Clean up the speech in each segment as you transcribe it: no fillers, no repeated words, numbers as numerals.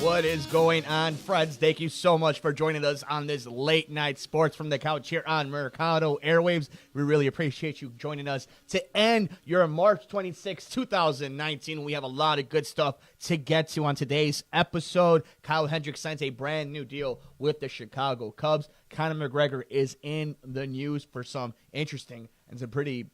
What is going on, friends? Thank you so much for joining us on this late night sports from the couch here on Mercado Airwaves. We really appreciate you joining us to end your March 26, 2019. We have a lot of good stuff to get to on today's episode. Kyle Hendricks signs a brand new deal with the Chicago Cubs. Conor McGregor is in the news for some interesting and some pretty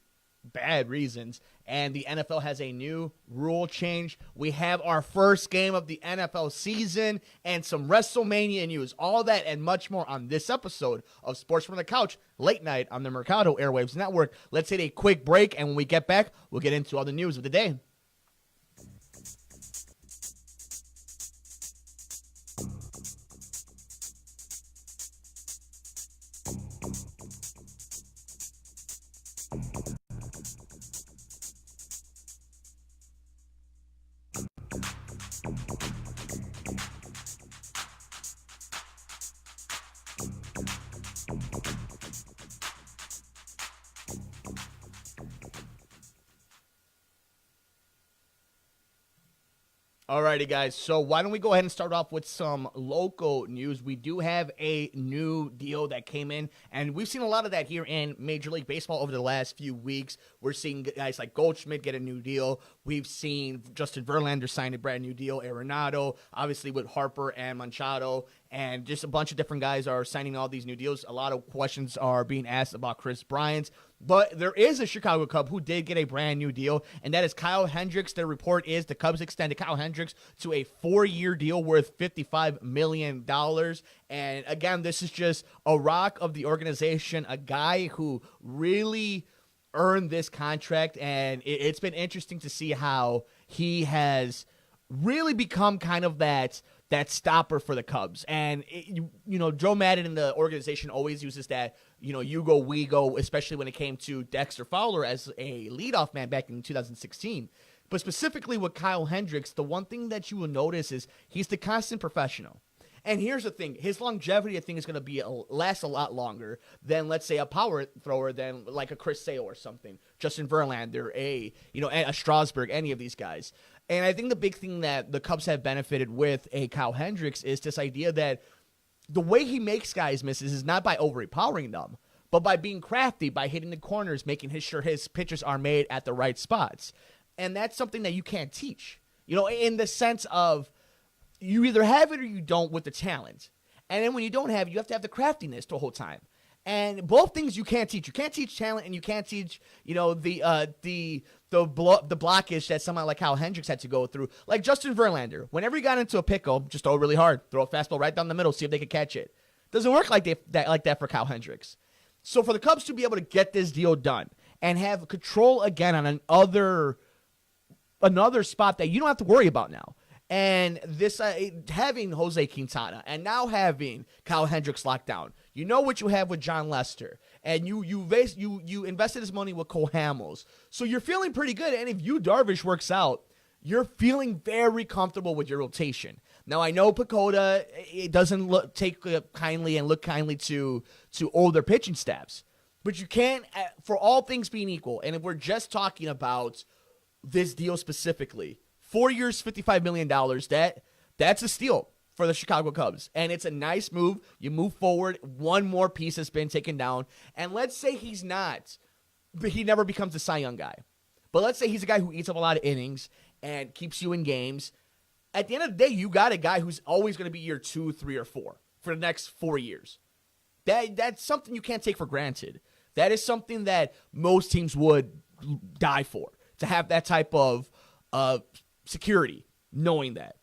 bad reasons, and the NFL has a new rule change. We have our first game of the NFL season and some Wrestlemania news. All that and much more on this episode of Sports from the Couch, late night on the Mercado Airwaves Network. Let's hit a quick break, and when we get back, we'll get into all the news of the day. Alrighty, guys, so why don't we go ahead and start off with some local news. We do have a new deal that came in, and we've seen a lot of that here in Major League Baseball over the last few weeks. We're seeing guys like Goldschmidt get a new deal. We've seen Justin Verlander sign a brand new deal, Arenado, obviously with Harper and Machado, and just a bunch of different guys are signing all these new deals. A lot of questions are being asked about Chris Bryant. But there is a Chicago Cub who did get a brand new deal, and that is Kyle Hendricks. The report is the Cubs extended Kyle Hendricks to a 4-year deal worth $55 million. And again, this is just a rock of the organization, a guy who really earned this contract, and it's been interesting to see how he has really become kind of that stopper for the Cubs. And, Joe Madden and the organization always uses that, you go, we go, especially when it came to Dexter Fowler as a leadoff man back in 2016. But specifically with Kyle Hendricks, the one thing that you will notice is he's the constant professional. And here's the thing. His longevity, I think, is going to last a lot longer than, let's say, a power thrower than like a Chris Sale or something. Justin Verlander, a Strasburg, any of these guys. And I think the big thing that the Cubs have benefited with a Kyle Hendricks is this idea that the way he makes guys misses is not by overpowering them, but by being crafty, by hitting the corners, making sure his pitches are made at the right spots. And that's something that you can't teach, in the sense of you either have it or you don't with the talent. And then when you don't have it, you have to have the craftiness the whole time. And both things you can't teach. You can't teach talent, and you can't teach, the blockage that someone like Kyle Hendricks had to go through. Like Justin Verlander, whenever he got into a pickle, just throw it really hard, throw a fastball right down the middle, see if they could catch it. Doesn't work like that for Kyle Hendricks. So for the Cubs to be able to get this deal done and have control again on another spot that you don't have to worry about now. And this having Jose Quintana and now having Kyle Hendricks locked down, you know what you have with John Lester, and you invested his money with Cole Hamels, so you're feeling pretty good. And if Darvish works out, you're feeling very comfortable with your rotation. Now I know Pacoda, it doesn't take kindly to older pitching staffs, but you can't, for all things being equal, and if we're just talking about this deal specifically. 4 years, $55 million, that's a steal for the Chicago Cubs. And it's a nice move. You move forward. One more piece has been taken down. And let's say he never becomes a Cy Young guy. But let's say he's a guy who eats up a lot of innings and keeps you in games. At the end of the day, you got a guy who's always going to be year 2, 3, or 4 for the next 4 years. That's something you can't take for granted. That is something that most teams would die for, to have that type of security, knowing that.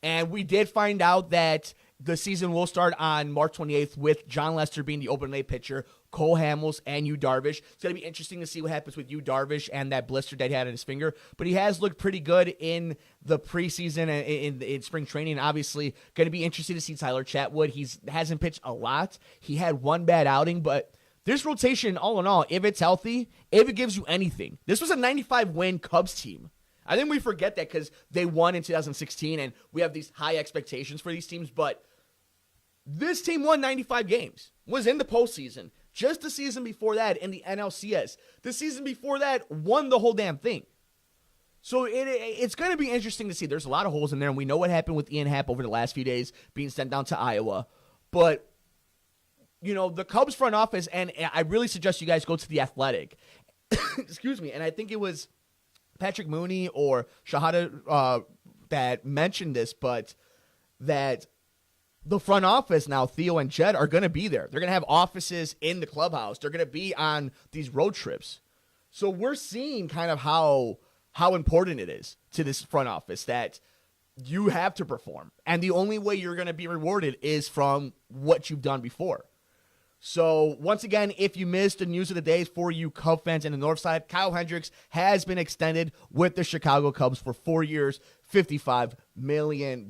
And we did find out that the season will start on March 28th with John Lester being the opening day pitcher, Cole Hamels, and Darvish. It's going to be interesting to see what happens with Darvish and that blister that he had in his finger. But he has looked pretty good in the preseason and in spring training. Obviously, going to be interesting to see Tyler Chatwood. He hasn't pitched a lot. He had one bad outing, but this rotation, all in all, if it's healthy, if it gives you anything, this was a 95-win Cubs team. I think we forget that because they won in 2016, and we have these high expectations for these teams, but this team won 95 games, was in the postseason. Just the season before that in the NLCS. The season before that won the whole damn thing. So it's going to be interesting to see. There's a lot of holes in there, and we know what happened with Ian Happ over the last few days being sent down to Iowa. But, the Cubs front office, and I really suggest you guys go to The Athletic. Excuse me. And I think it was Patrick Mooney or Shahada that mentioned this, but that the front office now, Theo and Jed, are going to be there. They're going to have offices in the clubhouse. They're going to be on these road trips. So we're seeing kind of how important it is to this front office that you have to perform. And the only way you're going to be rewarded is from what you've done before. So once again, if you missed the news of the day for you Cub fans in the North Side, Kyle Hendricks has been extended with the Chicago Cubs for 4 years, $55 million.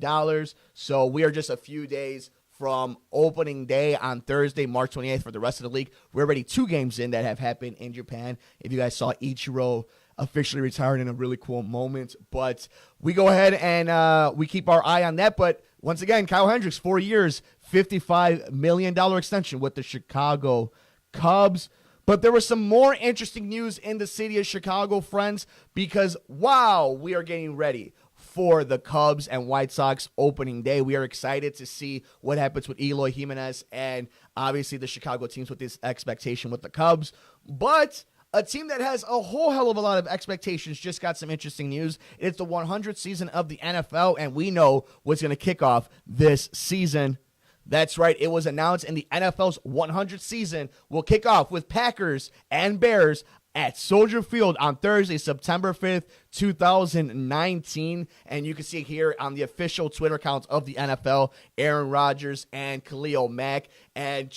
So we are just a few days from opening day on Thursday, March 28th for the rest of the league. We're already 2 games in that have happened in Japan. If you guys saw Ichiro officially retired in a really cool moment. But we go ahead and we keep our eye on that. But once again, Kyle Hendricks, 4 years, $55 million extension with the Chicago Cubs. But there was some more interesting news in the city of Chicago, friends, because, wow, we are getting ready for the Cubs and White Sox opening day. We are excited to see what happens with Eloy Jimenez and obviously the Chicago teams with this expectation with the Cubs. But a team that has a whole hell of a lot of expectations just got some interesting news. It's the 100th season of the NFL, and we know what's going to kick off this season. That's right. It was announced in the NFL's 100th season will kick off with Packers and Bears at Soldier Field on Thursday, September 5th, 2019. And you can see here on the official Twitter accounts of the NFL, Aaron Rodgers and Khalil Mack. And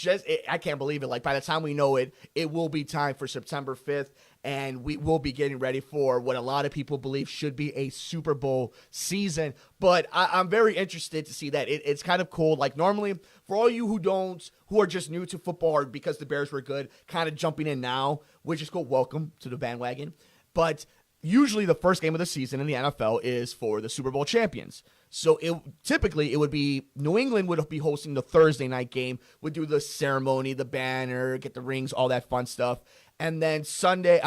I can't believe it. Like, by the time we know it, it will be time for September 5th. And we will be getting ready for what a lot of people believe should be a Super Bowl season. But I'm very interested to see that. It's kind of cool. Like, normally, for all you who are just new to football or because the Bears were good, kind of jumping in now, which is cool. Welcome to the bandwagon. But usually the first game of the season in the NFL is for the Super Bowl champions. So typically it would be New England would be hosting the Thursday night game, would do the ceremony, the banner, get the rings, all that fun stuff. And then Sunday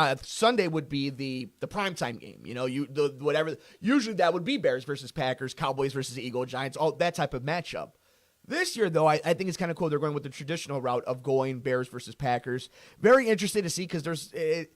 would be the primetime game. Whatever. Usually that would be Bears versus Packers, Cowboys versus Eagles, Giants, all that type of matchup. This year, though, I think it's kind of cool. They're going with the traditional route of going Bears versus Packers. Very interested to see because there's the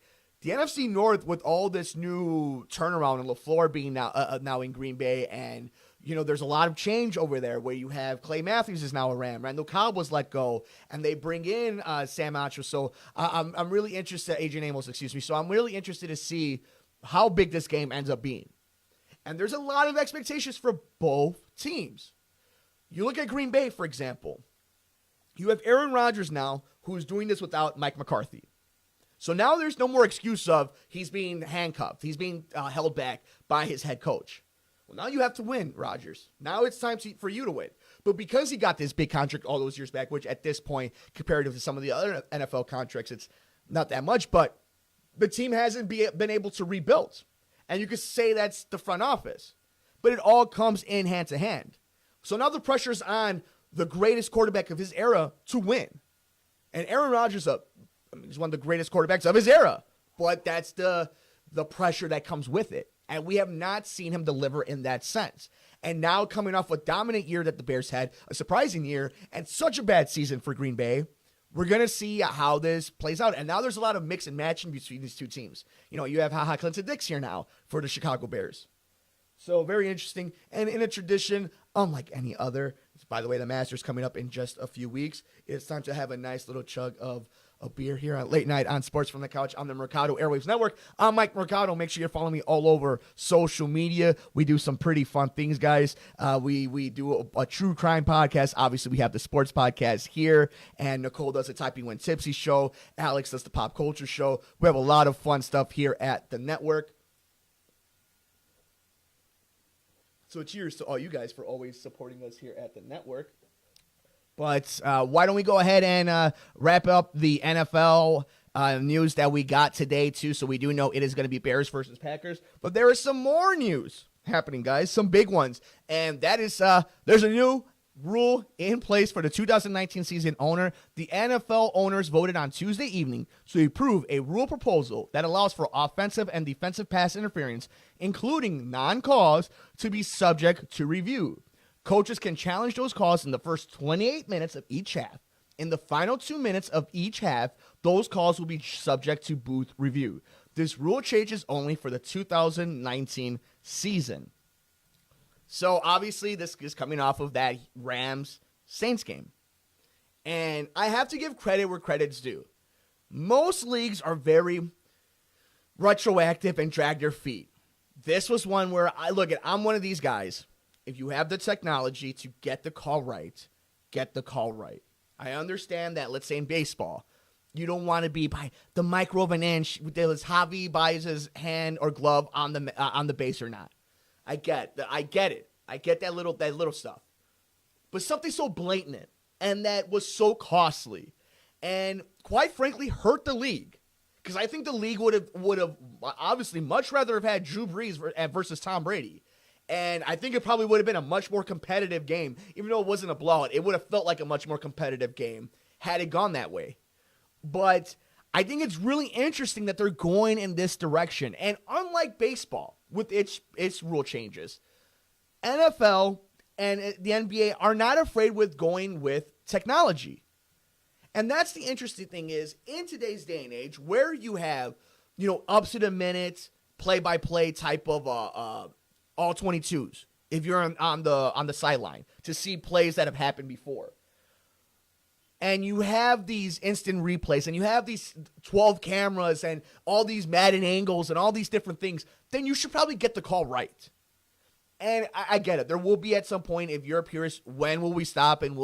NFC North with all this new turnaround and LaFleur being now in Green Bay, and there's a lot of change over there where you have Clay Matthews is now a Ram, Randall Cobb was let go, and they bring in Sam Acho. So I'm really interested, Adrian Amos, excuse me. So I'm really interested to see how big this game ends up being. And there's a lot of expectations for both teams. You look at Green Bay, for example. You have Aaron Rodgers now, who's doing this without Mike McCarthy. So now there's no more excuse of he's being handcuffed. He's being held back by his head coach. Well, now you have to win, Rodgers. Now it's time for you to win. But because he got this big contract all those years back, which at this point, comparative to some of the other NFL contracts, it's not that much, but the team hasn't been able to rebuild. And you could say that's the front office. But it all comes in hand to hand. So now the pressure's on the greatest quarterback of his era to win. And Aaron Rodgers is one of the greatest quarterbacks of his era. But that's the pressure that comes with it. And we have not seen him deliver in that sense. And now coming off a dominant year that the Bears had, a surprising year, and such a bad season for Green Bay, we're going to see how this plays out. And now there's a lot of mix and matching between these two teams. You have HaHa Clinton-Dix here now for the Chicago Bears. So very interesting. And in a tradition unlike any other, by the way, the Masters coming up in just a few weeks, it's time to have a nice little chug of a beer here on Late Night on Sports from the Couch on the Mercado Airwaves Network. I'm Mike Mercado. Make sure you're following me all over social media. We do some pretty fun things, guys. We do a true crime podcast. Obviously, we have the sports podcast here, and Nicole does the Typing When Tipsy show. Alex does the pop culture show. We have a lot of fun stuff here at the network. So cheers to all you guys for always supporting us here at the network. But why don't we go ahead and wrap up the NFL news that we got today, too. So we do know it is going to be Bears versus Packers. But there is some more news happening, guys. Some big ones. And that is there's a new rule in place for the 2019 season owner, the NFL owners voted on Tuesday evening to approve a rule proposal that allows for offensive and defensive pass interference, including non-calls, to be subject to review. Coaches can challenge those calls in the first 28 minutes of each half. In the final 2 minutes of each half, those calls will be subject to booth review. This rule change is only for the 2019 season. So, obviously, this is coming off of that Rams-Saints game. And I have to give credit where credit's due. Most leagues are very retroactive and drag their feet. This was one where I'm one of these guys. If you have the technology to get the call right, get the call right. I understand that, let's say in baseball, you don't want to be by the micro of an inch with Javi buys his hand or glove on the base or not. I get it. I get that little stuff. But something so blatant and that was so costly and quite frankly hurt the league. Because I think the league would have obviously much rather have had Drew Brees versus Tom Brady. And I think it probably would have been a much more competitive game. Even though it wasn't a blowout, it would have felt like a much more competitive game had it gone that way. But I think it's really interesting that they're going in this direction. And unlike baseball, with its rule changes, NFL and the NBA are not afraid with going with technology. And that's the interesting thing is, in today's day and age, where you have, up to the minute, play-by-play type of all 22s, if you're on the sideline, to see plays that have happened before. And you have these instant replays, and you have these 12 cameras, and all these Madden angles, and all these different things, then you should probably get the call right. And I get it. There will be at some point, if you're a purist, when will we stop, and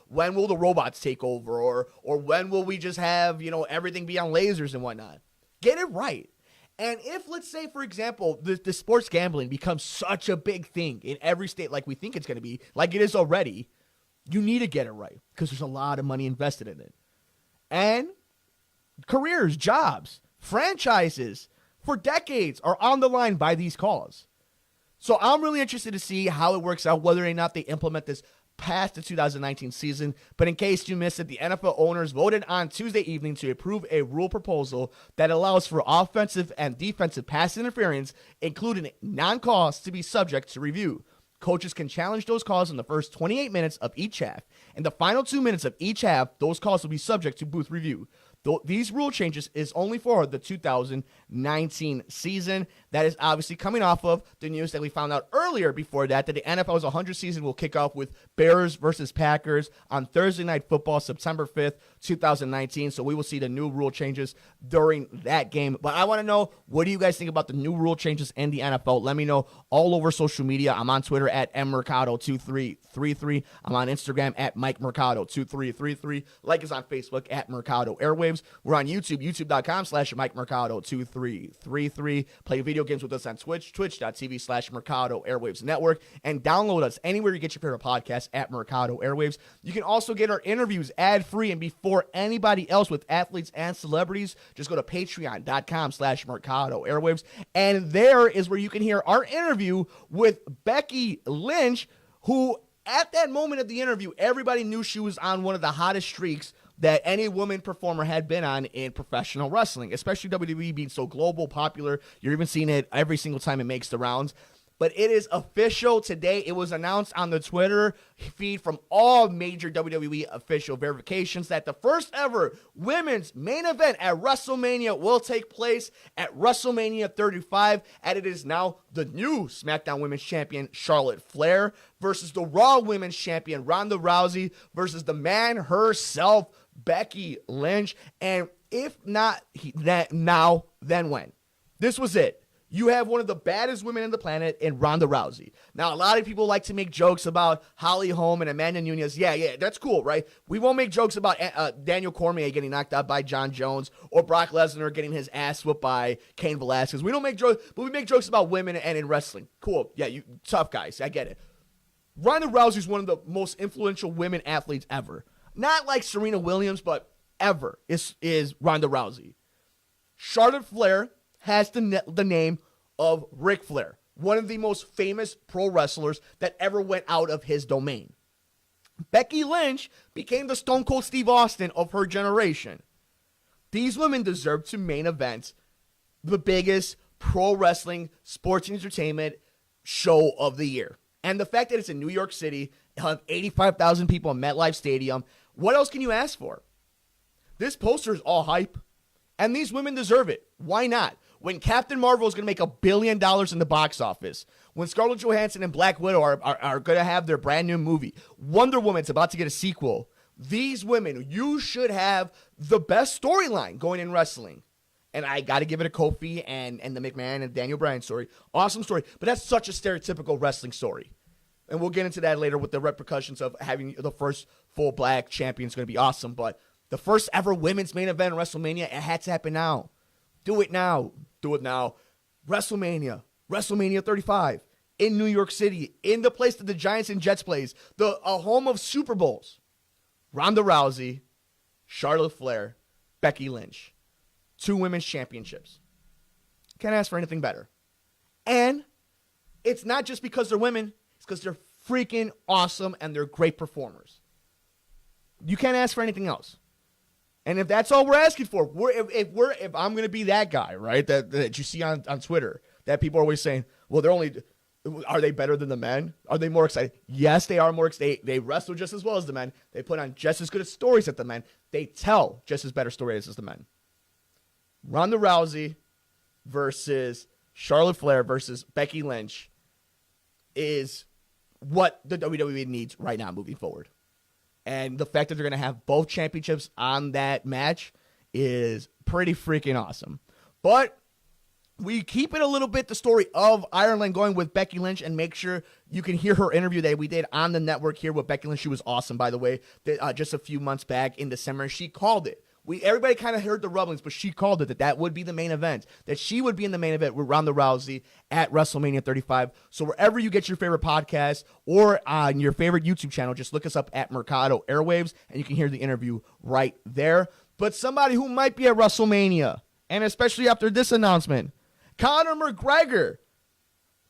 when will the robots take over, or when will we just have, everything be on lasers and whatnot? Get it right. And if, let's say, for example, the sports gambling becomes such a big thing in every state like we think it's going to be, like it is already, you need to get it right because there's a lot of money invested in it. And careers, jobs, franchises for decades are on the line by these calls. So I'm really interested to see how it works out, whether or not they implement this past the 2019 season. But in case you missed it, the NFL owners voted on Tuesday evening to approve a rule proposal that allows for offensive and defensive pass interference, including non-calls, to be subject to review. Coaches can challenge those calls in the first 28 minutes of each half. In the final 2 minutes of each half, those calls will be subject to booth review. These rule changes is only for the 2019 season. That is obviously coming off of the news that we found out earlier before that the NFL's 100 season will kick off with Bears versus Packers on Thursday Night Football, September 5th, 2019. So we will see the new rule changes during that game. But I want to know, what do you guys think about the new rule changes in the NFL? Let me know all over social media. I'm on Twitter at mmercado2333. I'm on Instagram at MikeMercado2333. Like us on Facebook at Mercado Airwaves. We're on YouTube, youtube.com/MikeMercado2333. Play video games with us on Twitch, twitch.tv/Mercado Airwaves Network, and download us anywhere you get your favorite podcasts at Mercado Airwaves. You can also get our interviews ad-free and before anybody else with athletes and celebrities. Just go to patreon.com/Mercado Airwaves, and there is where you can hear our interview with Becky Lynch, who at that moment of the interview, everybody knew she was on one of the hottest streaks that any woman performer had been on in professional wrestling, especially WWE being so global, popular. You're even seeing it every single time it makes the rounds. But it is official today. It was announced on the Twitter feed from all major WWE official verifications that the first ever women's main event at WrestleMania will take place at WrestleMania 35, and it is now the new SmackDown Women's Champion Charlotte Flair versus the Raw Women's Champion Ronda Rousey versus the man herself, Becky Lynch. And if not that now, then when? This was it. You have one of the baddest women on the planet in Ronda Rousey. Now, a lot of people like to make jokes about Holly Holm and Amanda Nunes. Yeah, that's cool, right? We won't make jokes about Daniel Cormier getting knocked out by John Jones or Brock Lesnar getting his ass whooped by Cain Velasquez. We don't make jokes, but we make jokes about women and in wrestling. Cool. Yeah, you tough guys. I get it. Ronda Rousey is one of the most influential women athletes ever. Not like Serena Williams, but ever is Ronda Rousey. Charlotte Flair has the name of Ric Flair, one of the most famous pro wrestlers that ever went out of his domain. Becky Lynch became the Stone Cold Steve Austin of her generation. These women deserve to main event the biggest pro wrestling, sports, and entertainment show of the year. And the fact that it's in New York City, it'll have 85,000 people in MetLife Stadium. What else can you ask for? This poster is all hype, and these women deserve it. Why not? When Captain Marvel is going to make $1 billion in the box office, when Scarlett Johansson and Black Widow are going to have their brand new movie, Wonder Woman's about to get a sequel, these women, you should have the best storyline going in wrestling. And I got to give it a Kofi and the McMahon and Daniel Bryan story. Awesome story, but that's such a stereotypical wrestling story. And we'll get into that later with the repercussions of having the first full black champion is going to be awesome. But the first ever women's main event in WrestleMania, it had to happen now. Do it now. Do it now. WrestleMania 35 in New York City, in the place that the Giants and Jets plays, a home of Super Bowls. Ronda Rousey, Charlotte Flair, Becky Lynch. 2 women's championships. Can't ask for anything better. And it's not just because they're women, it's because they're freaking awesome and they're great performers. You can't ask for anything else. And if that's all we're asking for, if I'm going to be that guy, right, that you see on Twitter, that people are always saying, well, are they better than the men? Are they more excited? Yes, they are more excited. They wrestle just as well as the men. They put on just as good stories as the men. They tell just as better stories as the men. Ronda Rousey versus Charlotte Flair versus Becky Lynch is what the WWE needs right now moving forward. And the fact that they're going to have both championships on that match is pretty freaking awesome. But we keep it a little bit the story of Ireland going with Becky Lynch and make sure you can hear her interview that we did on the network here with Becky Lynch. She was awesome, by the way, just a few months back in December. She called it. Everybody kind of heard the rumblings, but she called it that would be the main event, that she would be in the main event with Ronda Rousey at WrestleMania 35. So wherever you get your favorite podcast or on your favorite YouTube channel, just look us up at Mercado Airwaves, and you can hear the interview right there. But somebody who might be at WrestleMania, and especially after this announcement, Conor McGregor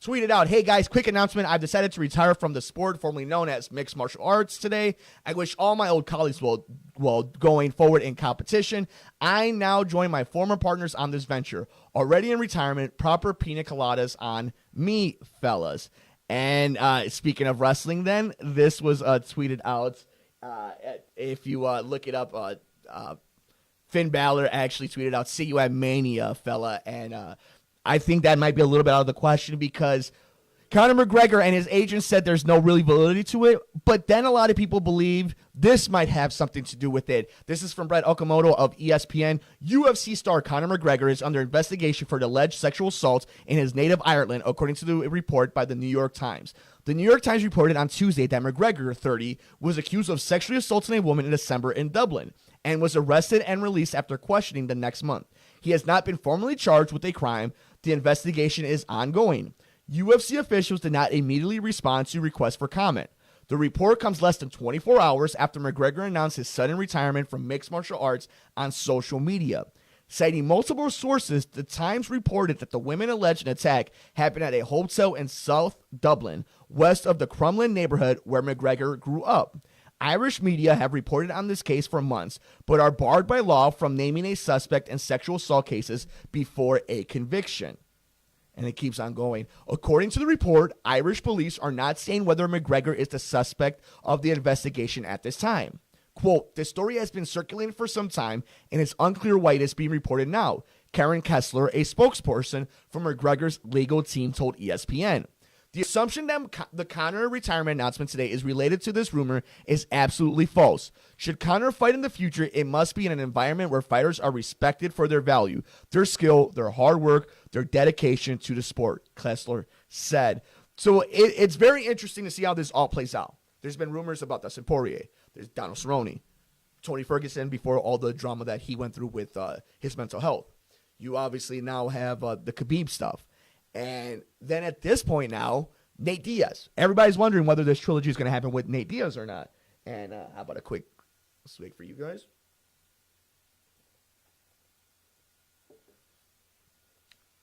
tweeted out, hey guys, quick announcement. I've decided to retire from the sport formerly known as mixed martial arts today. I wish all my old colleagues well going forward in competition. I now join my former partners on this venture. Already in retirement, proper pina coladas on me, fellas. And speaking of wrestling then, this was tweeted out. If you look it up, Finn Balor actually tweeted out, see you at Mania, fella. And I think that might be a little bit out of the question because Conor McGregor and his agent said there's no really validity to it, but then a lot of people believe this might have something to do with it. This is from Brett Okamoto of ESPN. UFC star Conor McGregor is under investigation for alleged sexual assault in his native Ireland, according to the report by the New York Times. The New York Times reported on Tuesday that McGregor, 30, was accused of sexually assaulting a woman in December in Dublin and was arrested and released after questioning the next month. He has not been formally charged with a crime. The investigation is ongoing. UFC officials did not immediately respond to requests for comment. The report comes less than 24 hours after McGregor announced his sudden retirement from mixed martial arts on social media. Citing multiple sources, the Times reported that the women alleged an attack happened at a hotel in South Dublin, west of the Crumlin neighborhood where McGregor grew up. Irish media have reported on this case for months, but are barred by law from naming a suspect in sexual assault cases before a conviction. And it keeps on going. According to the report, Irish police are not saying whether McGregor is the suspect of the investigation at this time. Quote, the story has been circulating for some time, and it's unclear why it is being reported now. Karen Kessler, a spokesperson for McGregor's legal team, told ESPN. The assumption that the Conor retirement announcement today is related to this rumor is absolutely false. Should Conor fight in the future, it must be in an environment where fighters are respected for their value, their skill, their hard work, their dedication to the sport, Kessler said. So it's very interesting to see how this all plays out. There's been rumors about Dustin Poirier. There's Donald Cerrone, Tony Ferguson before all the drama that he went through with his mental health. You obviously now have the Khabib stuff. And then at this point now, Nate Diaz. Everybody's wondering whether this trilogy is going to happen with Nate Diaz or not. And how about a quick swig for you guys?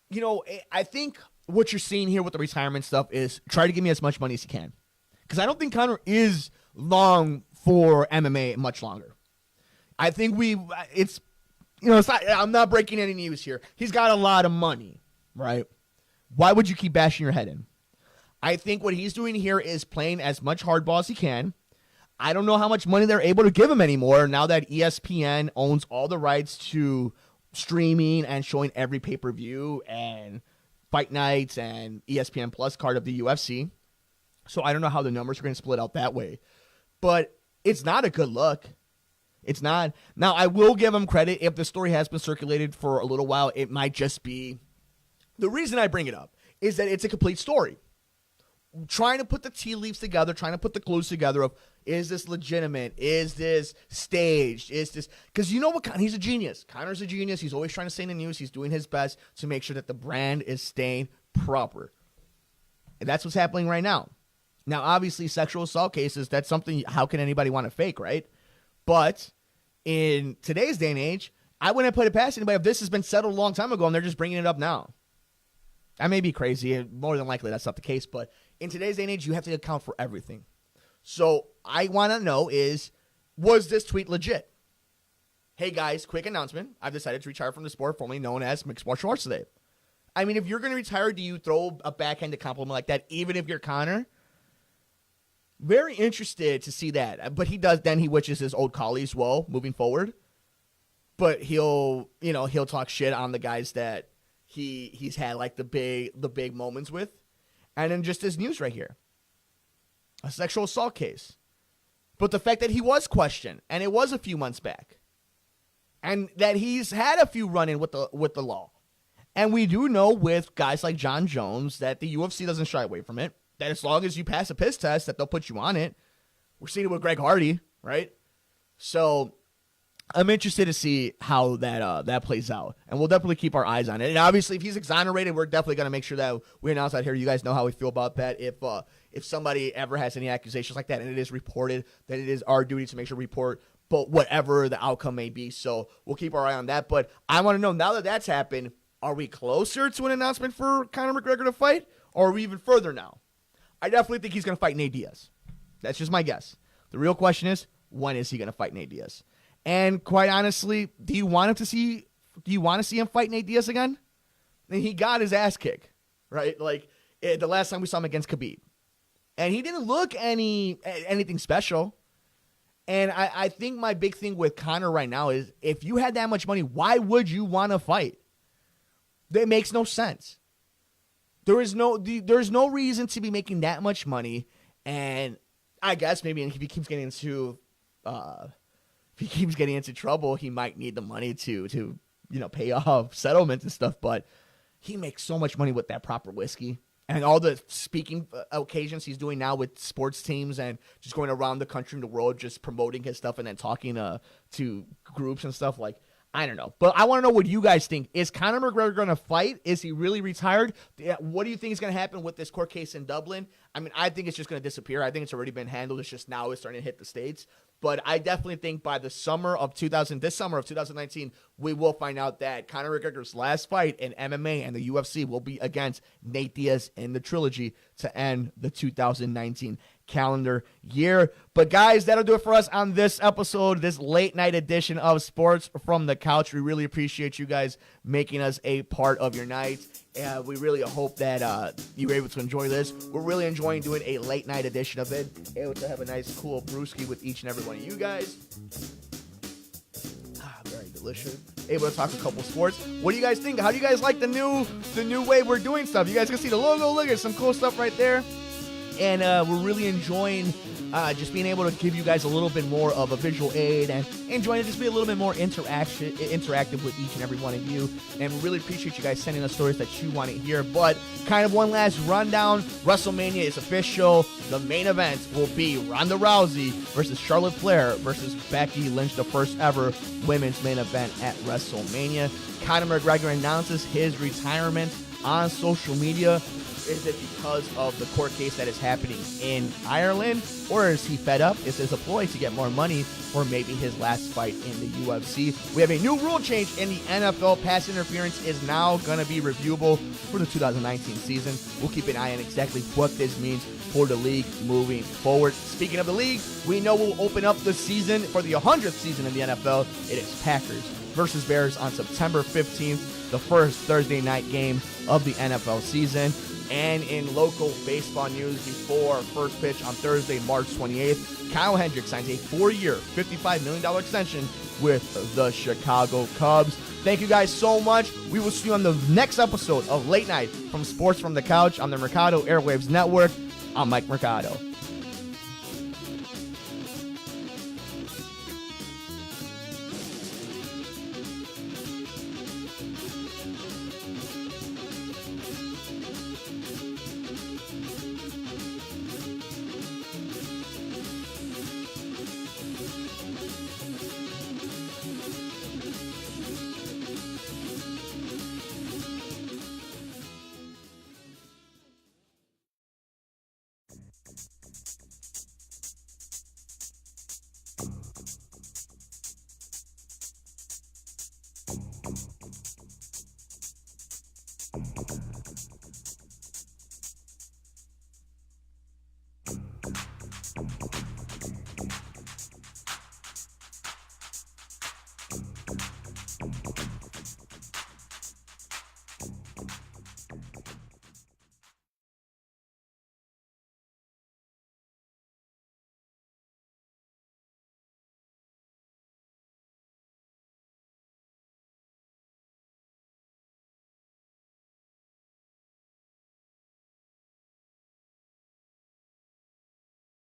You know, I think what you're seeing here with the retirement stuff is try to give me as much money as you can. Because I don't think Conor is long for MMA much longer. I think it's not, I'm not breaking any news here. He's got a lot of money, right? Why would you keep bashing your head in? I think what he's doing here is playing as much hardball as he can. I don't know how much money they're able to give him anymore now that ESPN owns all the rights to streaming and showing every pay-per-view and fight nights and ESPN Plus card of the UFC. So I don't know how the numbers are going to split out that way. But it's not a good look. It's not. Now, I will give him credit. If the story has been circulated for a little while, it might just be... The reason I bring it up is that it's a complete story. Trying to put the tea leaves together, trying to put the clues together of, is this legitimate? Is this staged? Is this... Because you know what? He's a genius. Conor's a genius. He's always trying to stay in the news. He's doing his best to make sure that the brand is staying proper. And that's what's happening right now. Now, obviously, sexual assault cases, that's something, how can anybody want to fake, right? But in today's day and age, I wouldn't put it past anybody if this has been settled a long time ago and they're just bringing it up now. I may be crazy. More than likely, that's not the case. But in today's day and age, you have to account for everything. So I want to know was this tweet legit? Hey, guys, quick announcement. I've decided to retire from the sport formerly known as mixed martial arts today. I mean, if you're going to retire, do you throw a backhanded compliment like that, even if you're Conor? Very interested to see that. But he does, then he wishes his old colleagues well moving forward. But he'll talk shit on the guys that he's had like the big moments with. And then just his news right here. A sexual assault case. But the fact that he was questioned, and it was a few months back. And that he's had a few run-in with the law. And we do know with guys like John Jones that the UFC doesn't shy away from it. That as long as you pass a piss test, that they'll put you on it. We're seeing it with Greg Hardy, right? So I'm interested to see how that plays out. And we'll definitely keep our eyes on it. And obviously, if he's exonerated, we're definitely going to make sure that we announce out here. You guys know how we feel about that. If somebody ever has any accusations like that and it is reported, then it is our duty to make sure to report, but whatever the outcome may be. So we'll keep our eye on that. But I want to know, now that that's happened, are we closer to an announcement for Conor McGregor to fight? Or are we even further now? I definitely think he's going to fight Nate Diaz. That's just my guess. The real question is, when is he going to fight Nate Diaz? And quite honestly, do you want to see him fight Nate Diaz again? I mean, he got his ass kicked, right? Like the last time we saw him against Khabib. And he didn't look anything special. And I think my big thing with Conor right now is, if you had that much money, why would you want to fight? That makes no sense. There's no reason to be making that much money, and I guess maybe if he keeps getting into trouble, he might need the money to pay off settlements and stuff. But he makes so much money with that proper whiskey and all the speaking occasions he's doing now with sports teams and just going around the country and the world, just promoting his stuff and then talking to groups and stuff. Like, I don't know. But I want to know what you guys think. Is Conor McGregor going to fight? Is he really retired? What do you think is going to happen with this court case in Dublin? I mean, I think it's just going to disappear. I think it's already been handled. It's just now it's starting to hit the States. But I definitely think by this summer of 2019, we will find out that Conor McGregor's last fight in MMA and the UFC will be against Nate Diaz in the trilogy to end the 2019 calendar year. But guys, that'll do it for us on this episode, this late night edition of Sports from the Couch. We really appreciate you guys making us a part of your night. We really hope that you were able to enjoy this. We're really enjoying doing a late night edition of it. Able to have a nice cool brewski with each and every one of you guys. Very delicious. Able to talk a couple sports. What do you guys think? How do you guys like the new way we're doing stuff? You guys can see the logo. Look at some cool stuff right there. And we're really enjoying just being able to give you guys a little bit more of a visual aid and enjoying it, just be a little bit more interactive with each and every one of you. And we really appreciate you guys sending us stories that you want to hear. But kind of one last rundown. WrestleMania is official. The main event will be Ronda Rousey versus Charlotte Flair versus Becky Lynch, the first ever women's main event at WrestleMania. Conor McGregor announces his retirement on social media? Is it because of the court case that is happening in Ireland? Or is he fed up? Is this a ploy to get more money? Or maybe his last fight in the UFC? We have a new rule change in the NFL. Pass interference is now going to be reviewable for the 2019 season. We'll keep an eye on exactly what this means for the league moving forward. Speaking of the league, we know we'll open up the season for the 100th season in the NFL. It is Packers versus Bears on September 15th, the first Thursday night game of the NFL season. And in local baseball news, before first pitch on Thursday, March 28th, Kyle Hendricks signs a 4-year, $55 million extension with the Chicago Cubs. Thank you guys so much. We will see you on the next episode of Late Night from Sports from the Couch on the Mercado Airwaves Network. I'm Mike Mercado.